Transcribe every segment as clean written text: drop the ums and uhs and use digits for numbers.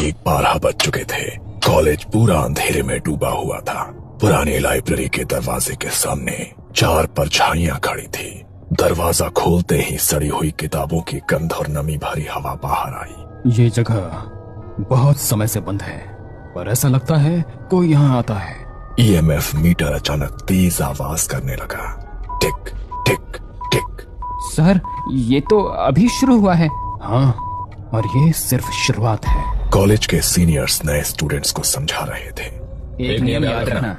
ठीक 12 बज चुके थे। कॉलेज पूरा अंधेरे में डूबा हुआ था। पुरानी लाइब्रेरी के दरवाजे के सामने 4 परछाइयां खड़ी थी। दरवाजा खोलते ही सड़ी हुई किताबों की गंध और नमी भरी हवा बाहर आई। ये जगह बहुत समय से बंद है, पर ऐसा लगता है कोई यहाँ आता है। ईएमएफ मीटर अचानक तेज आवाज करने लगा। टिक टिक टिक। सर, ये तो अभी शुरू हुआ है। हाँ, और ये सिर्फ शुरुआत है। कॉलेज के सीनियर्स नए स्टूडेंट्स को समझा रहे थे। एक नियम याद रखना,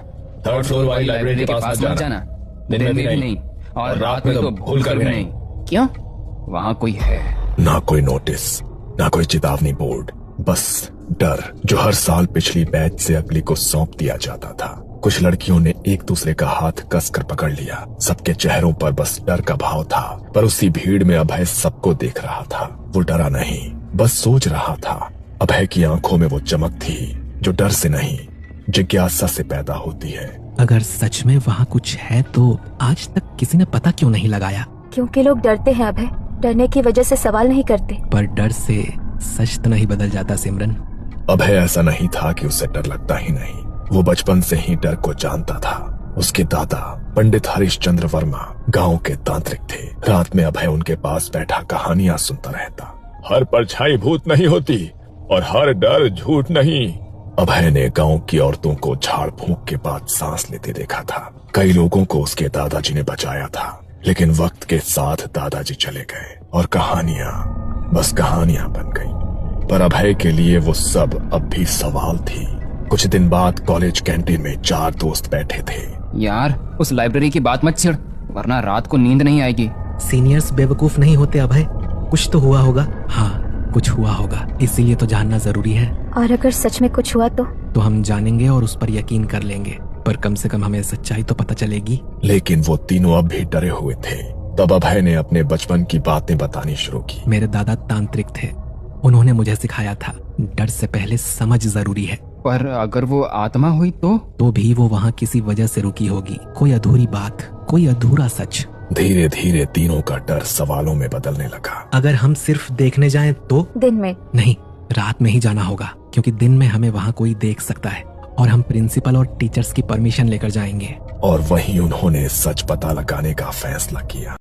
3rd फ्लोर वाली लाइब्रेरी के पास मत जाना। दिन में भी नहीं और रात में तो भूल कर भी नहीं। क्यों? वहाँ कोई है? ना कोई नोटिस, ना कोई चेतावनी बोर्ड, बस डर जो हर साल पिछली बैच से अगली को सौंप दिया जाता था। कुछ लड़कियों ने एक दूसरे का हाथ कसकर पकड़ लिया। सबके चेहरों पर बस डर का भाव था, पर उसी भीड़ में अभय सबको देख रहा था। वो डरा नहीं, बस सोच रहा था। अभय की आंखों में वो चमक थी जो डर से नहीं, जिज्ञासा से पैदा होती है। अगर सच में वहाँ कुछ है तो आज तक किसी ने पता क्यों नहीं लगाया? क्योंकि लोग डरते हैं अभय, डरने की वजह से सवाल नहीं करते। पर डर से सच तो नहीं बदल जाता सिमरन। अभय ऐसा नहीं था कि उसे डर लगता ही नहीं, वो बचपन से ही डर को जानता था। उसके दादा पंडित हरिश्चंद्र वर्मा गांव के तांत्रिक थे। रात में अभय उनके पास बैठा कहानियां सुनता रहता। हर परछाई भूत नहीं होती और हर डर झूठ नहीं। अभय ने गांव की औरतों को झाड़ फूंक के बाद सांस लेते देखा था। कई लोगों को उसके दादाजी ने बचाया था, लेकिन वक्त के साथ दादाजी चले गए और कहानियां बस कहानियां बन गई। पर अभय के लिए वो सब अब भी सवाल थी। कुछ दिन बाद कॉलेज कैंटीन में 4 दोस्त बैठे थे। यार, उस लाइब्रेरी की बात मत छेड़, वरना रात को नींद नहीं आएगी। सीनियर्स बेवकूफ नहीं होते अभय, कुछ तो हुआ होगा। हाँ, कुछ हुआ होगा, इसीलिए तो जानना जरूरी है। और अगर सच में कुछ हुआ तो हम जानेंगे और उस पर यकीन कर लेंगे, पर कम से कम हमें सच्चाई तो पता चलेगी। लेकिन वो तीनों अब भी डरे हुए थे। तब अभय ने अपने बचपन की बातें बतानी शुरू की। मेरे दादा तांत्रिक थे, उन्होंने मुझे सिखाया था डर से पहले समझ जरूरी है। पर अगर वो आत्मा हुई तो भी वो वहाँ किसी वजह से रुकी होगी। कोई अधूरी बात, कोई अधूरा सच। धीरे धीरे तीनों का डर सवालों में बदलने लगा। अगर हम सिर्फ देखने जाएं तो? दिन में नहीं, रात में ही जाना होगा, क्योंकि दिन में हमें वहाँ कोई देख सकता है और हम प्रिंसिपल और टीचर्स की परमिशन लेकर जाएंगे। और वहीं उन्होंने सच पता लगाने का फैसला किया।